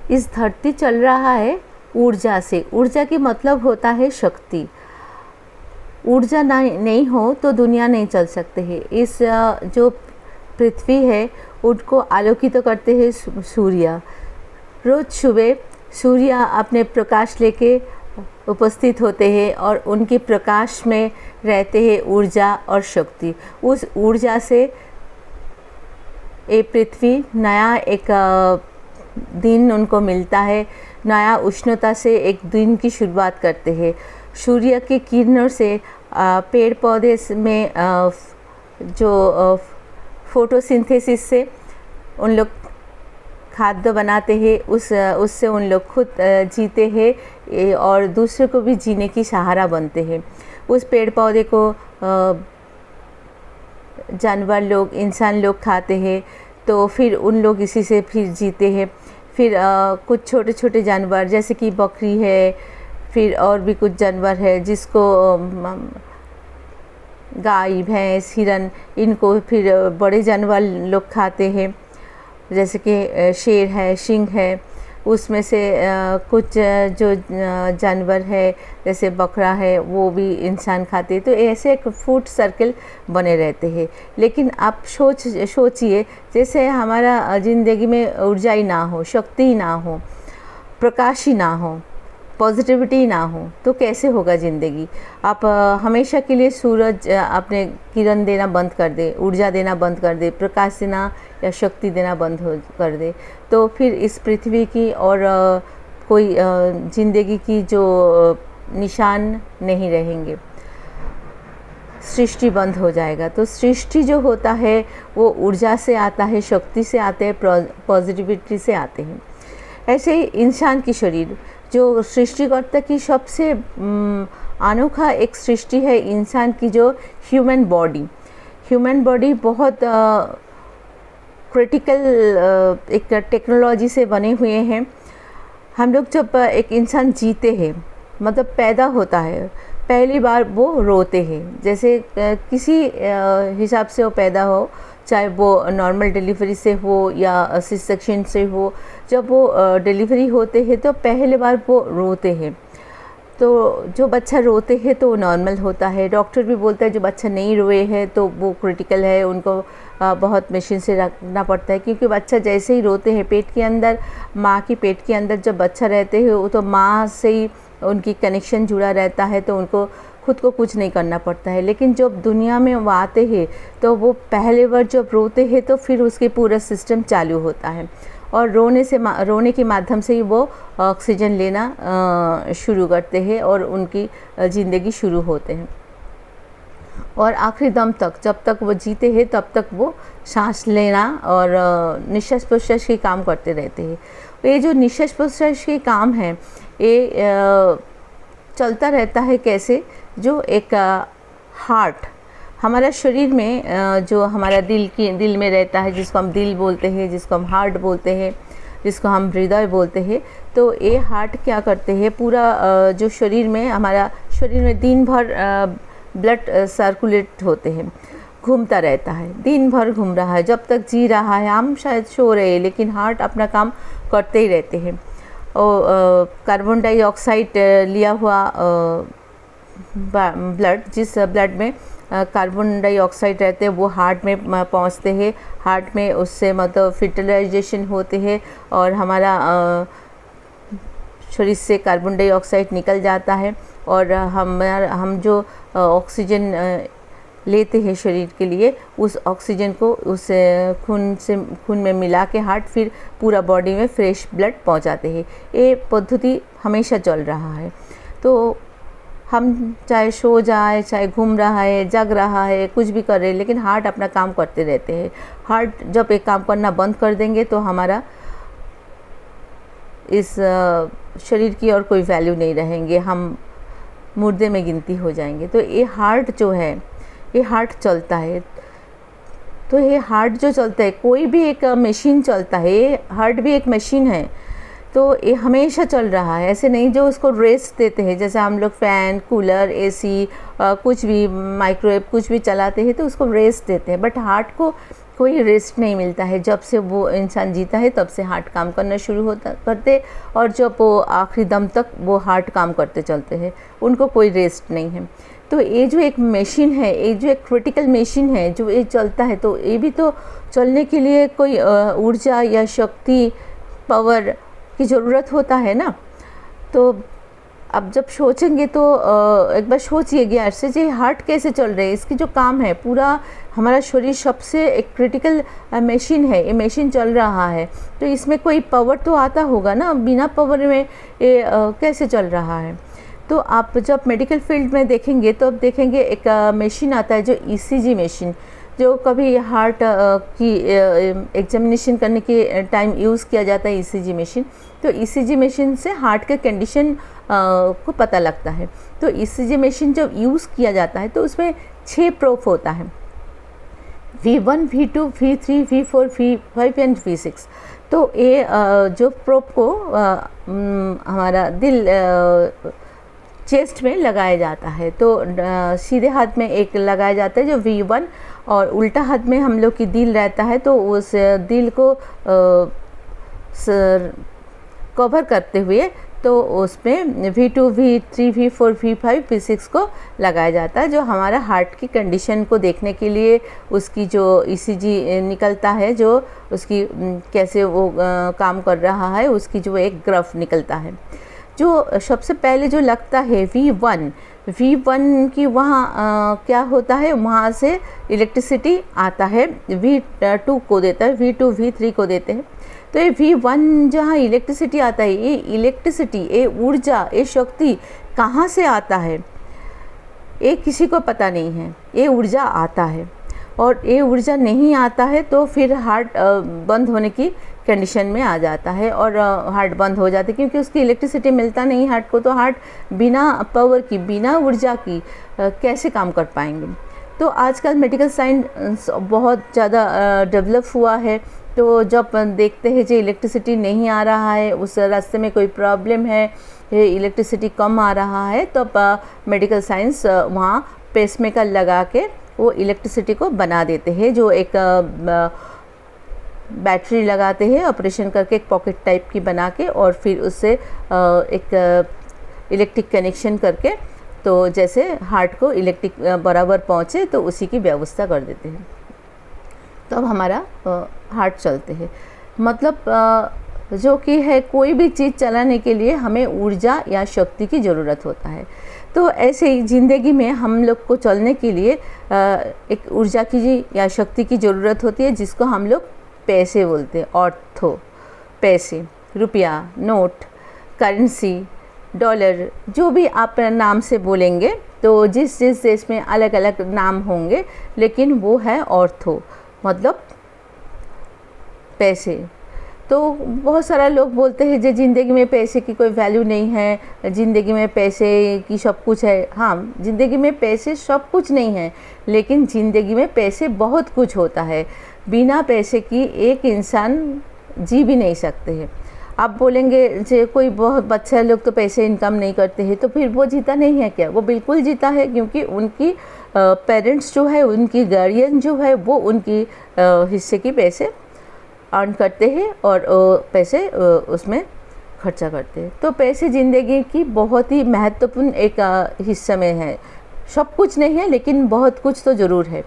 इस धरती चल रहा है ऊर्जा से। ऊर्जा की मतलब होता है शक्ति। ऊर्जा नहीं हो तो दुनिया नहीं चल सकते है। इस जो पृथ्वी है उनको आलोकित करते हैं सूर्य। रोज़ सुबह सूर्य अपने प्रकाश लेके उपस्थित होते हैं और उनके प्रकाश में रहते हैं ऊर्जा और शक्ति। उस ऊर्जा से ये पृथ्वी नया एक दिन उनको मिलता है, नया उष्णता से एक दिन की शुरुआत करते हैं। सूर्य की किरणों से पेड़ पौधे में जो फोटोसिंथेसिस से उन लोग खाद्य बनाते हैं, उससे उन लोग खुद जीते हैं और दूसरे को भी जीने की सहारा बनते हैं। उस पेड़ पौधे को जानवर लोग, इंसान लोग खाते हैं, तो फिर उन लोग इसी से फिर जीते हैं। फिर कुछ छोटे छोटे जानवर जैसे कि बकरी है, फिर और भी कुछ जानवर है जिसको गाय, भैंस, हिरन, इनको फिर बड़े जानवर लोग खाते हैं। जैसे कि शेर है, सिंह है, उसमें से कुछ जो जानवर है जैसे बकरा है वो भी इंसान खाते हैं। तो ऐसे एक फूड सर्कल बने रहते हैं। लेकिन आप सोचिए जैसे हमारा ज़िंदगी में ऊर्जा ही ना हो, शक्ति ही ना हो, प्रकाश ही ना हो, पॉजिटिविटी ना हो तो कैसे होगा ज़िंदगी। आप हमेशा के लिए सूरज अपने किरण देना बंद कर दे, ऊर्जा देना बंद कर दे, प्रकाश देना या शक्ति देना बंद कर दे, तो फिर इस पृथ्वी की और कोई ज़िंदगी की जो निशान नहीं रहेंगे। सृष्टि बंद हो जाएगा। तो सृष्टि जो होता है वो ऊर्जा से आता है, शक्ति से आते हैं, पॉजिटिविटी से आते हैं। ऐसे ही इंसान की शरीर जो सृष्टिकर्ता की सबसे अनोखा एक सृष्टि है इंसान की, जो ह्यूमन बॉडी बहुत क्रिटिकल एक टेक्नोलॉजी से बने हुए हैं। हम लोग जब एक इंसान जीते हैं, मतलब पैदा होता है, पहली बार वो रोते हैं। जैसे किसी हिसाब से वो पैदा हो, चाहे वो नॉर्मल डिलीवरी से हो या सी सेक्शन से हो, जब वो डिलीवरी होते हैं तो पहले बार वो रोते हैं। तो जो बच्चा रोते हैं तो वो नॉर्मल होता है। डॉक्टर भी बोलता है जो बच्चा नहीं रोए है तो वो क्रिटिकल है, उनको बहुत मशीन से रखना पड़ता है। क्योंकि बच्चा जैसे ही रोते हैं पेट के अंदर, माँ की पेट के अंदर जब बच्चा रहते हैं वो तो माँ से ही उनकी कनेक्शन जुड़ा रहता है, तो उनको खुद को कुछ नहीं करना पड़ता है। लेकिन जब दुनिया में वो आते हैं तो वो पहले बार जब रोते हैं तो फिर उसके पूरा सिस्टम चालू होता है और रोने के माध्यम से ही वो ऑक्सीजन लेना शुरू करते हैं और उनकी ज़िंदगी शुरू होते हैं। और आखिरी दम तक जब तक वो जीते हैं तब तक वो सांस लेना और निश्वास प्रश्वास के काम करते रहते हैं। ये जो निश्वास प्रश्वास के काम है ये चलता रहता है कैसे, जो एक हार्ट हमारा शरीर में जो हमारा दिल में रहता है, जिसको हम दिल बोलते हैं, जिसको हम हार्ट बोलते हैं, जिसको हम हृदय बोलते हैं। तो ये हार्ट क्या करते हैं, पूरा जो शरीर में हमारा शरीर में दिन भर ब्लड सर्कुलेट होते हैं, घूमता रहता है, दिन भर घूम रहा है। जब तक जी रहा है, हम शायद सो रहे हैं लेकिन हार्ट अपना काम करते ही रहते हैं। और कार्बन डाइऑक्साइड लिया हुआ ब्लड, जिस ब्लड में कार्बन डाइऑक्साइड रहते हैं वो हार्ट में पहुंचते हैं। हार्ट में उससे मतलब फर्टिलाइजेशन होते हैं और हमारा शरीर से कार्बन डाइऑक्साइड निकल जाता है और हम जो ऑक्सीजन लेते हैं शरीर के लिए, उस ऑक्सीजन को उस खून में मिला के हार्ट फिर पूरा बॉडी में फ्रेश ब्लड पहुंचाते हैं। ये पद्धति हमेशा चल रहा है। तो हम चाहे सो जाए, चाहे घूम रहा है, जग रहा है, कुछ भी कर रहे हैं, लेकिन हार्ट अपना काम करते रहते हैं। हार्ट जब एक काम करना बंद कर देंगे तो हमारा इस शरीर की और कोई वैल्यू नहीं रहेंगे, हम मुर्दे में गिनती हो जाएंगे। तो ये हार्ट जो है, ये हार्ट चलता है। तो ये हार्ट जो चलता है, कोई भी एक मशीन चलता है, ये हार्ट भी एक मशीन है। तो ये हमेशा चल रहा है, ऐसे नहीं जो उसको रेस्ट देते हैं। जैसे हम लोग फ़ैन, कूलर, एसी, कुछ भी माइक्रोवेव कुछ भी चलाते हैं तो उसको रेस्ट देते हैं, बट हार्ट को कोई रेस्ट नहीं मिलता है। जब से वो इंसान जीता है तब से हार्ट काम करना शुरू करते, और जब वो आखिरी दम तक वो हार्ट काम करते चलते हैं, उनको कोई रेस्ट नहीं है। तो ये जो एक मशीन है, ये जो एक क्रिटिकल मशीन है जो ये चलता है, तो ये भी तो चलने के लिए कोई ऊर्जा या शक्ति, पावर की ज़रूरत होता है ना। तो अब जब सोचेंगे तो एक बार सोचिए गैर से, ये हार्ट कैसे चल रहे हैं, इसकी जो काम है, पूरा हमारा शरीर सबसे एक क्रिटिकल मशीन है, ये मशीन चल रहा है, तो इसमें कोई पावर तो आता होगा ना, बिना पावर में ये कैसे चल रहा है। तो आप जब मेडिकल फील्ड में देखेंगे तो अब देखेंगे एक मशीन आता है जो ईसीजी मशीन, जो कभी हार्ट की एग्जामिनेशन करने के टाइम यूज़ किया जाता है ईसीजी मशीन। तो ईसीजी मशीन से हार्ट के कंडीशन को पता लगता है। तो ईसीजी मशीन जब यूज़ किया जाता है तो उसमें 6 प्रोब होता है, V1, V2, V3, V4, V5 and V6। तो ये जो प्रोब को हमारा दिल चेस्ट में लगाया जाता है। तो सीधे हाथ में एक लगाया जाता है जो V1, और उल्टा हाथ में हम लोग की दिल रहता है, तो उस दिल को कवर करते हुए तो उसमें V2, V3, V4, V5, V6 को लगाया जाता है, जो हमारा हार्ट की कंडीशन को देखने के लिए उसकी जो ईसीजी निकलता है, जो उसकी कैसे वो काम कर रहा है, उसकी जो एक ग्राफ निकलता है। जो सबसे पहले जो लगता है V1 की वहाँ क्या होता है, वहाँ से इलेक्ट्रिसिटी आता है, V2 को देता है, V2, V3 को देते हैं। तो ये V1 जहाँ इलेक्ट्रिसिटी आता है, ये इलेक्ट्रिसिटी, ये ऊर्जा, ये शक्ति कहाँ से आता है, ये किसी को पता नहीं है। ये ऊर्जा आता है, और ये ऊर्जा नहीं आता है तो फिर हार्ट बंद होने की कंडीशन में आ जाता है, और हार्ट बंद हो जाता है, क्योंकि उसकी इलेक्ट्रिसिटी मिलता नहीं हार्ट को। तो हार्ट बिना पावर की, बिना ऊर्जा की कैसे काम कर पाएंगे। तो आजकल मेडिकल साइंस बहुत ज़्यादा डेवलप हुआ है। तो जब देखते हैं जो इलेक्ट्रिसिटी नहीं आ रहा है, उस रास्ते में कोई प्रॉब्लम है, इलेक्ट्रिसिटी कम आ रहा है, तो मेडिकल साइंस वहाँ पेसमेकर लगा के वो इलेक्ट्रिसिटी को बना देते हैं। जो एक बैटरी लगाते हैं ऑपरेशन करके, एक पॉकेट टाइप की बना के, और फिर उससे एक इलेक्ट्रिक कनेक्शन करके, तो जैसे हार्ट को इलेक्ट्रिक बराबर पहुँचे तो उसी की व्यवस्था कर देते हैं। तो अब हमारा हार्ट चलते हैं। मतलब जो कि है, कोई भी चीज़ चलाने के लिए हमें ऊर्जा या शक्ति की ज़रूरत होता है। तो ऐसे ही ज़िंदगी में हम लोग को चलने के लिए एक ऊर्जा की या शक्ति की ज़रूरत होती है, जिसको हम लोग पैसे बोलते हैं। ऑर्थो, पैसे, रुपया, नोट, करेंसी, डॉलर, जो भी आप नाम से बोलेंगे, तो जिस जिस देश में अलग अलग नाम होंगे, लेकिन वो है ऑर्थो, मतलब पैसे। तो बहुत सारा लोग बोलते हैं जो ज़िंदगी में पैसे की कोई वैल्यू नहीं है, ज़िंदगी में पैसे की सब कुछ है। हाँ, ज़िंदगी में पैसे सब कुछ नहीं है, लेकिन ज़िंदगी में पैसे बहुत कुछ होता है। बिना पैसे की एक इंसान जी भी नहीं सकते हैं। आप बोलेंगे जो कोई बहुत बच्चा लोग तो पैसे इनकम नहीं करते हैं, तो फिर वो जीता नहीं है क्या? वो बिल्कुल जीता है, क्योंकि उनकी पेरेंट्स जो है, उनकी गार्डियन जो है, वो उनकी हिस्से की पैसे अर्न करते हैं और पैसे उसमें खर्चा करते हैं। तो पैसे ज़िंदगी की बहुत ही महत्वपूर्ण एक हिस्सा में है। सब कुछ नहीं है, लेकिन बहुत कुछ तो ज़रूर है।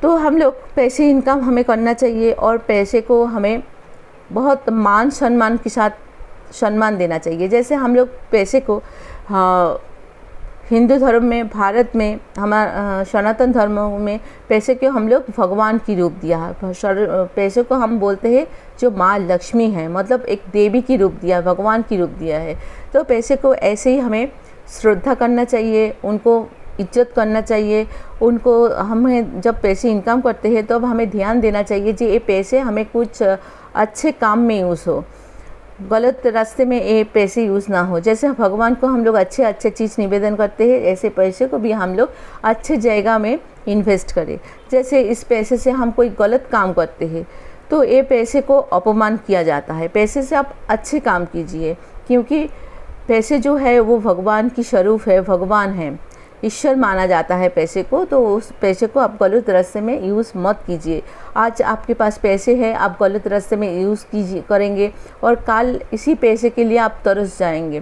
तो हम लोग पैसे इनकम हमें करना चाहिए, और पैसे को हमें बहुत मान सम्मान के साथ सम्मान देना चाहिए। जैसे हम लोग पैसे को हिंदू धर्म में, भारत में, हमारा सनातन धर्म में पैसे को हम लोग भगवान की रूप दिया है। पैसे को हम बोलते हैं जो माँ लक्ष्मी है, मतलब एक देवी की रूप दिया है, भगवान की रूप दिया है। तो पैसे को ऐसे ही हमें श्रद्धा करना चाहिए, उनको इज्जत करना चाहिए। उनको हमें जब पैसे इनकम करते हैं तो अब हमें ध्यान देना चाहिए कि ये पैसे हमें कुछ अच्छे काम में यूज़ हो, गलत रास्ते में ये पैसे यूज़ ना हो। जैसे भगवान को हम लोग अच्छे अच्छे चीज़ निवेदन करते हैं, ऐसे पैसे को भी हम लोग अच्छे जगह में इन्वेस्ट करें। जैसे इस पैसे से हम कोई गलत काम करते हैं तो ये पैसे को अपमान किया जाता है। पैसे से आप अच्छे काम कीजिए, क्योंकि पैसे जो है वो भगवान की स्वरूप है, भगवान है। ईश्वर माना जाता है पैसे को, तो उस पैसे को आप गलत रास्ते में यूज़ मत कीजिए। आज आपके पास पैसे हैं, आप गलत रास्ते में यूज़ करेंगे और कल इसी पैसे के लिए आप तरस जाएंगे।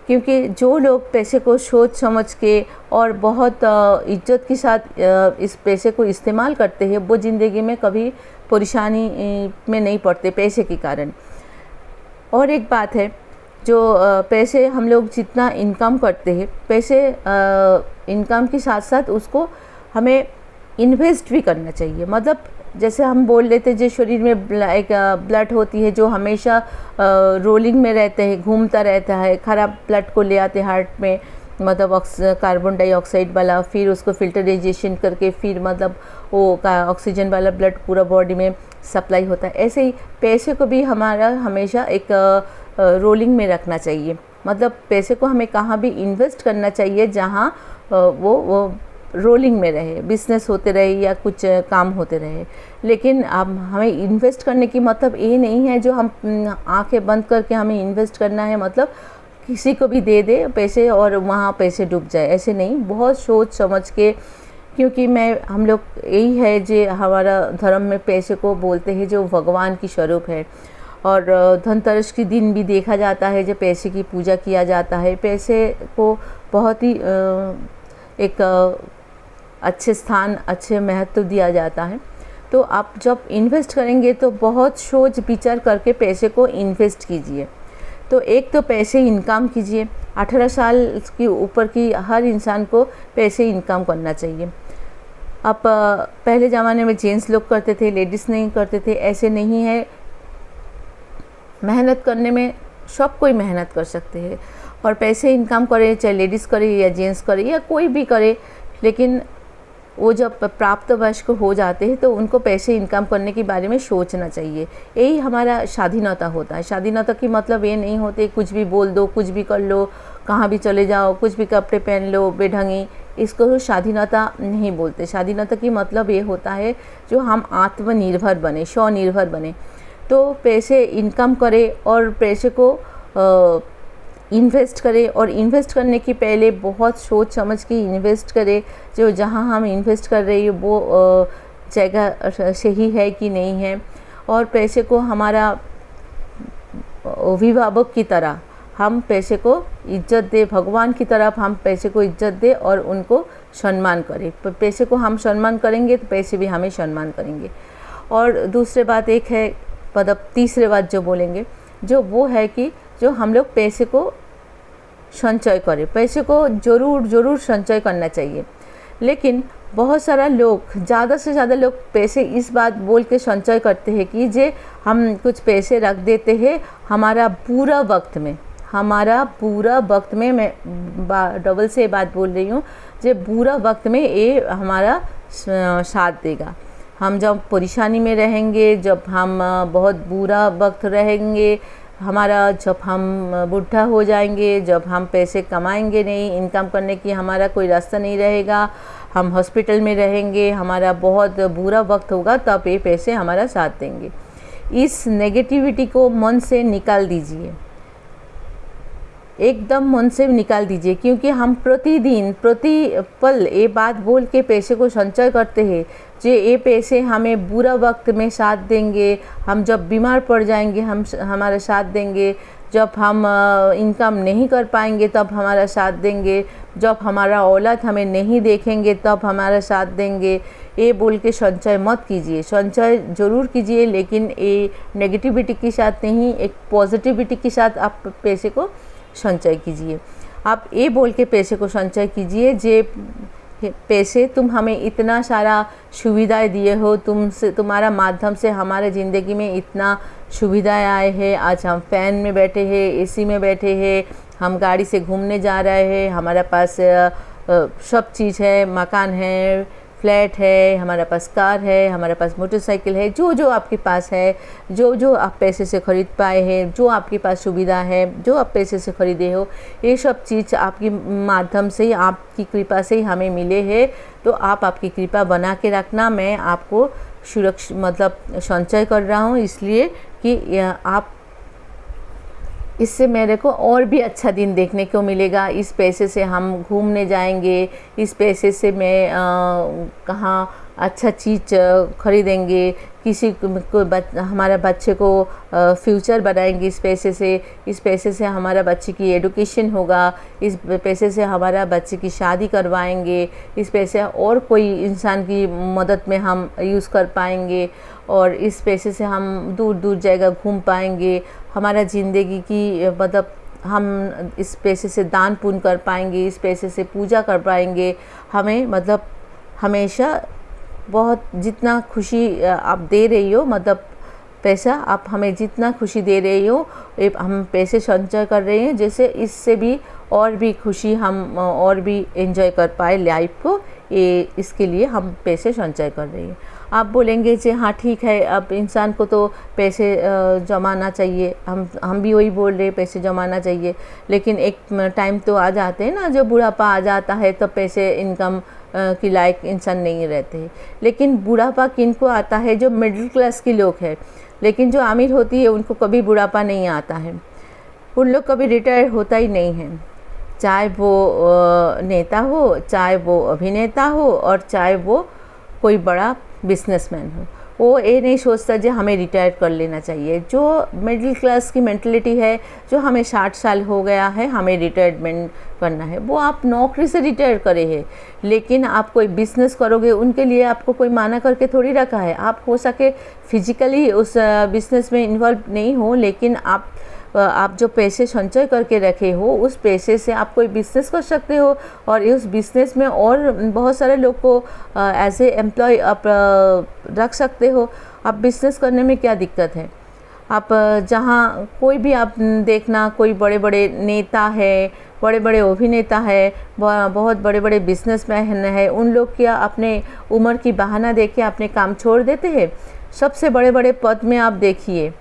क्योंकि जो लोग पैसे को सोच समझ के और बहुत इज्जत के साथ इस पैसे को इस्तेमाल करते हैं, वो ज़िंदगी में कभी परेशानी में नहीं पड़ते पैसे के कारण। और एक बात है, जो पैसे हम लोग जितना इनकम करते हैं, पैसे इनकम के साथ साथ उसको हमें इन्वेस्ट भी करना चाहिए। मतलब जैसे हम बोल लेते, जो शरीर में एक ब्लड होती है जो हमेशा रोलिंग में रहते हैं, घूमता रहता है, ख़राब ब्लड को ले आते हैं हार्ट में, मतलब कार्बन डाइऑक्साइड वाला, फिर उसको फिल्टराइजेशन करके फिर मतलब वो ऑक्सीजन वाला ब्लड पूरा बॉडी में सप्लाई होता है। ऐसे ही पैसे को भी हमारा हमेशा एक रोलिंग में रखना चाहिए। मतलब पैसे को हमें कहाँ भी इन्वेस्ट करना चाहिए जहाँ वो रोलिंग में रहे, बिजनेस होते रहे या कुछ काम होते रहे। लेकिन अब हमें इन्वेस्ट करने की मतलब ये नहीं है जो हम आंखें बंद करके हमें इन्वेस्ट करना है, मतलब किसी को भी दे दे पैसे और वहाँ पैसे डूब जाए, ऐसे नहीं। बहुत सोच समझ के, क्योंकि हम लोग यही है जो हमारा धर्म में पैसे को बोलते हैं जो भगवान की स्वरूप है। और धनतेरस के दिन भी देखा जाता है जो पैसे की पूजा किया जाता है। पैसे को बहुत ही एक अच्छे स्थान, अच्छे महत्व दिया जाता है। तो आप जब इन्वेस्ट करेंगे तो बहुत सोच विचार करके पैसे को इन्वेस्ट कीजिए। तो एक तो पैसे इनकम कीजिए। 18 साल के ऊपर की हर इंसान को पैसे इनकम करना चाहिए। अब पहले ज़माने में जेंट्स लोग करते थे, लेडीज़ नहीं करते थे, ऐसे नहीं है। मेहनत करने में सब कोई मेहनत कर सकते हैं और पैसे इनकम करे, चाहे लेडीज़ करे या जेंट्स करे या कोई भी करे। लेकिन वो जब प्राप्त वयस्क हो जाते हैं तो उनको पैसे इनकम करने के बारे में सोचना चाहिए। यही हमारा स्वाधीनता होता है। स्वाधीनता की मतलब ये नहीं होते कुछ भी बोल दो, कुछ भी कर लो, कहाँ भी चले जाओ, कुछ भी कपड़े पहन लो बेढंगी, इसको स्वाधीनता नहीं बोलते। स्वाधीनता की मतलब ये होता है जो हम आत्मनिर्भर बने, स्वनिर्भर बने। तो पैसे इनकम करे और पैसे को इन्वेस्ट करें, और इन्वेस्ट करने की पहले बहुत सोच समझ के इन्वेस्ट करें। जो जहां हम इन्वेस्ट कर रहे हैं वो जगह सही है कि नहीं है। और पैसे को हमारा अभिभावक की तरह हम पैसे को इज्जत दे, भगवान की तरफ हम पैसे को इज्जत दे और उनको सम्मान करें। पैसे को हम सम्मान करेंगे तो पैसे भी हमें सम्मान करेंगे। और दूसरी बात एक है, मतलब तीसरे बात जो बोलेंगे जो वो है कि जो हम लोग पैसे को संचय करें। पैसे को ज़रूर संचय करना चाहिए। लेकिन बहुत सारा लोग, ज़्यादा से ज़्यादा लोग पैसे इस बात बोल के संचय करते हैं कि जे हम कुछ पैसे रख देते हैं हमारा पूरा वक्त में मैं डबल से बात बोल रही हूँ, जे बुरा वक्त में ये हमारा साथ देगा। हम जब परेशानी में रहेंगे, जब हम बहुत बुरा वक्त रहेंगे हमारा, जब हम बूढ़ा हो जाएंगे, जब हम पैसे कमाएंगे नहीं, इनकम करने की हमारा कोई रास्ता नहीं रहेगा, हम हॉस्पिटल में रहेंगे, हमारा बहुत बुरा वक्त होगा, तब ये पैसे हमारा साथ देंगे। इस नेगेटिविटी को मन से निकाल दीजिए, एकदम मन से निकाल दीजिए। क्योंकि हम प्रतिदिन प्रतिपल ये बात बोल के पैसे को संचय करते हैं जो ये पैसे हमें बुरा वक्त में साथ देंगे, हम जब बीमार पड़ जाएंगे हम हमारा साथ देंगे, जब हम इनकम नहीं कर पाएंगे तब हमारा साथ देंगे, जब हमारा औलाद हमें नहीं देखेंगे तब हमारा साथ देंगे। ये बोल के संचय मत कीजिए। संचय ज़रूर कीजिए, लेकिन ये नेगेटिविटी के साथ नहीं, एक पॉजिटिविटी के साथ आप पैसे को संचय कीजिए। आप ये बोल के पैसे को संचय कीजिए जे पैसे तुम हमें इतना सारा सुविधाएं दिए हो, तुम्हारा माध्यम से हमारे ज़िंदगी में इतना सुविधाएं आए हैं। आज हम फ़ैन में बैठे हैं, एसी में बैठे हैं, हम गाड़ी से घूमने जा रहे हैं, हमारे पास सब चीज़ है, मकान है, फ्लैट है, हमारे पास कार है, हमारे पास मोटरसाइकिल है। जो आपके पास है, जो आप पैसे से ख़रीद पाए हैं, जो आपके पास सुविधा है, जो आप पैसे से ख़रीदे हो, ये सब चीज़ आपके माध्यम से ही, आपकी कृपा से ही हमें मिले हैं। तो आप आपकी कृपा बना के रखना। मैं आपको सुरक्षित मतलब संचय कर रहा हूँ इसलिए कि आप इससे मेरे को और भी अच्छा दिन देखने को मिलेगा। इस पैसे से हम घूमने जाएंगे, इस पैसे से मैं कहाँ अच्छा चीज़ खरीदेंगे, किसी हमारा बच्चे को फ्यूचर बनाएंगे इस पैसे से। इस पैसे से हमारा बच्चे की एडुकेशन होगा, इस पैसे से हमारा बच्चे की शादी करवाएंगे, इस पैसे और कोई इंसान की मदद में हम यूज़ कर पाएंगे, और इस पैसे से हम दूर दूर जगह घूम पाएंगे। हमारा ज़िंदगी की मतलब हम इस पैसे से दान पुण्य कर पाएंगे, इस पैसे से पूजा कर पाएंगे। हमें मतलब हमेशा बहुत जितना खुशी आप दे रही हो, मतलब पैसा आप हमें जितना खुशी दे रही हो, हम पैसे संचय कर रहे हैं, जैसे इससे भी और भी खुशी हम और भी एंजॉय कर पाए लाइफ को, ये इसके लिए हम पैसे संचय कर रहे हैं। आप बोलेंगे कि हाँ ठीक है, अब इंसान को तो पैसे जमाना चाहिए, हम भी वही बोल रहे हैं, पैसे जमाना चाहिए। लेकिन एक टाइम तो आ जाते हैं ना, जो बुढ़ापा आ जाता है तो पैसे इनकम की लायक इंसान नहीं रहते हैं। लेकिन बुढ़ापा किनको आता है? जो मिडिल क्लास के लोग हैं। लेकिन जो अमीर होती है उनको कभी बुढ़ापा नहीं आता है, उन लोग कभी रिटायर होता ही नहीं है। चाहे वो नेता हो, चाहे वो अभिनेता हो, और चाहे वो कोई बड़ा बिजनेसमैन हो, वो ये नहीं सोचता जो हमें रिटायर कर लेना चाहिए। जो मिडिल क्लास की मेंटलिटी है, जो हमें 60 साल हो गया है, हमें रिटायरमेंट करना है, वो आप नौकरी से रिटायर करे हैं। लेकिन आप कोई बिज़नेस करोगे, उनके लिए आपको कोई माना करके थोड़ी रखा है। आप हो सके फिजिकली उस बिज़नेस में इन्वॉल्व नहीं हो, लेकिन आप जो पैसे संचय करके रखे हो, उस पैसे से आप कोई बिज़नेस कर सकते हो, और उस बिज़नेस में और बहुत सारे लोग को एज ए एम्प्लॉय आप रख सकते हो। आप बिज़नेस करने में क्या दिक्कत है? आप जहाँ कोई भी आप देखना, कोई बड़े बड़े नेता है, बड़े बड़े अभिनेता है, बहुत बड़े बड़े बिजनेसमैन है, उन लोग क्या अपने उम्र की बहाना दे के अपने काम छोड़ देते हैं? सबसे बड़े बड़े पद में आप देखिए,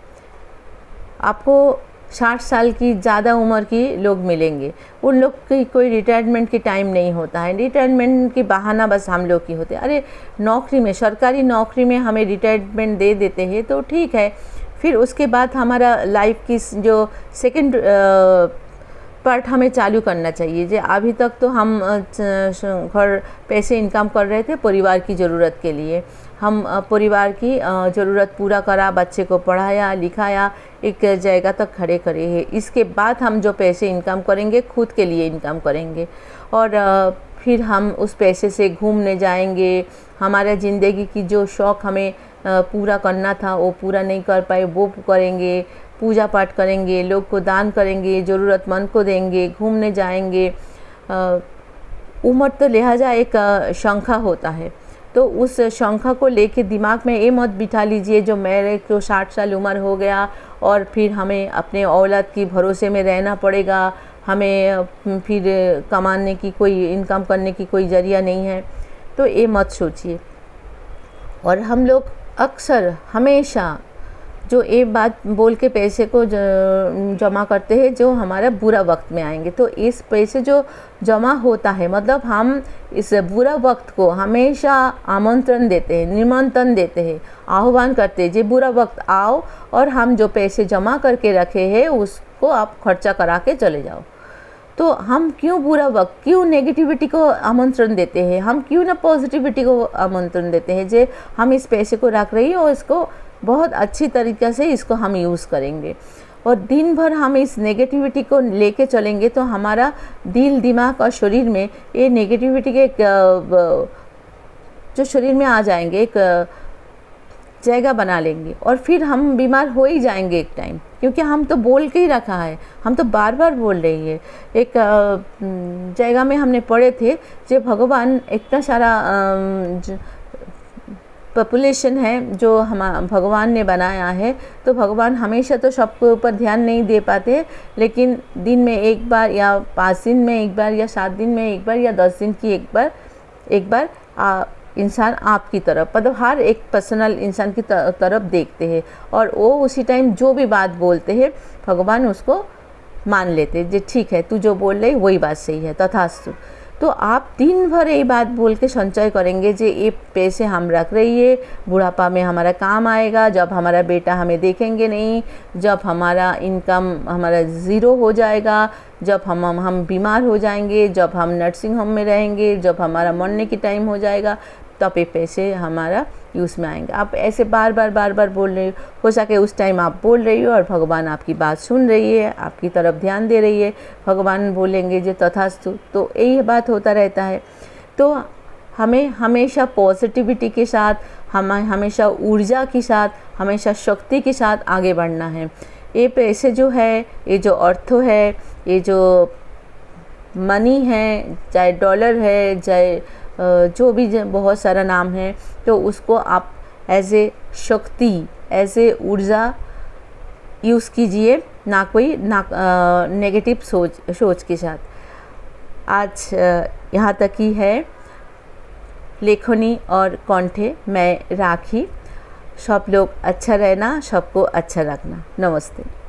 आपको 60 साल की ज़्यादा उम्र की लोग मिलेंगे। उन लोग की कोई रिटायरमेंट की टाइम नहीं होता है, रिटायरमेंट की बहाना बस हम लोग की होते हैं। अरे नौकरी में, सरकारी नौकरी में हमें रिटायरमेंट दे देते हैं तो ठीक है, फिर उसके बाद हमारा लाइफ की जो सेकंड पार्ट हमें चालू करना चाहिए। जो अभी तक तो हम घर पैसे इनकम कर रहे थे परिवार की ज़रूरत के लिए, हम परिवार की ज़रूरत पूरा करा, बच्चे को पढ़ाया लिखाया, एक जगह तक खड़े करे हैं। इसके बाद हम जो पैसे इनकम करेंगे खुद के लिए इनकम करेंगे, और फिर हम उस पैसे से घूमने जाएंगे। हमारा ज़िंदगी की जो शौक़ हमें पूरा करना था वो पूरा नहीं कर पाए, वो करेंगे। पूजा पाठ करेंगे, लोग को दान करेंगे, ज़रूरतमंद को देंगे, घूमने जाएंगे। उम्र तो लिहाजा एक शंखा होता है, तो उस शंखा को लेके दिमाग में ये मत बिठा लीजिए जो मेरे को 60 साल उम्र हो गया और फिर हमें अपने औलाद की भरोसे में रहना पड़ेगा, हमें फिर कमाने की कोई, इनकम करने की कोई ज़रिया नहीं है, तो ये मत सोचिए। और हम लोग अक्सर हमेशा जो ये बात बोल के पैसे को जमा करते हैं जो हमारा बुरा वक्त में आएंगे, तो इस पैसे जो जमा होता है मतलब हम इस बुरा वक्त को हमेशा आमंत्रण देते हैं, निमंत्रण देते हैं, आह्वान करते हैं, जो बुरा वक्त आओ और हम जो पैसे जमा करके रखे हैं उसको आप खर्चा करा के चले जाओ। तो हम क्यों बुरा वक्त, क्यों नेगेटिविटी को आमंत्रण देते हैं, हम क्यों ना पॉजिटिविटी को आमंत्रण देते हैं। जे हम इस पैसे को रख रही हो, इसको बहुत अच्छी तरीक़े से इसको हम यूज़ करेंगे और दिन भर हम इस नेगेटिविटी को लेके चलेंगे तो हमारा दिल, दिमाग और शरीर में ये नेगेटिविटी के जो शरीर में आ जाएंगे, एक जगह बना लेंगे और फिर हम बीमार हो ही जाएंगे एक टाइम, क्योंकि हम तो बोल के ही रखा है, हम तो बार बार बोल रही है। एक जगह में हमने पढ़े थे जो भगवान इतना सारा पॉपुलेशन है जो हम भगवान ने बनाया है, तो भगवान हमेशा तो सबके ऊपर ध्यान नहीं दे पाते, लेकिन दिन में एक बार या 5 दिन में एक बार या 7 दिन में एक बार या 10 दिन की एक बार इंसान आपकी तरफ, मतलब हर एक पर्सनल इंसान की तरफ देखते हैं और वो उसी टाइम जो भी बात बोलते हैं भगवान उसको मान लेते हैं, जो ठीक है तू जो बोल रही वही बात सही है, तथास्तु। तो आप दिन भर ये बात बोल के संचय करेंगे जो ये पैसे हम रख रही है, बुढ़ापा में हमारा काम आएगा, जब हमारा बेटा हमें देखेंगे नहीं, जब हमारा इनकम हमारा ज़ीरो हो जाएगा, जब हम बीमार हो जाएंगे, जब हम नर्सिंग होम में रहेंगे, जब हमारा मरने की टाइम हो जाएगा, तब ये पैसे हमारा यूज़ में आएंगे। आप ऐसे बार बार बोल रहे हो सके उस टाइम आप बोल रही हो और भगवान आपकी बात सुन रही है, आपकी तरफ ध्यान दे रही है, भगवान बोलेंगे जो तथास्तु, तो यही बात होता रहता है। तो हमें हमेशा पॉजिटिविटी के साथ, हमें हमेशा ऊर्जा के साथ, हमेशा शक्ति के साथ आगे बढ़ना है। ये पैसे जो है, ये जो अर्थ है, ये जो मनी है, चाहे डॉलर है, चाहे जो भी बहुत सारा नाम है, तो उसको आप एज ए शक्ति, एज ए ऊर्जा यूज़ कीजिए, ना कोई नेगेटिव सोच के साथ। आज यहाँ तक ही है लेखनी और कंठे मैं राखी। सब लोग अच्छा रहना, सबको अच्छा रखना। नमस्ते।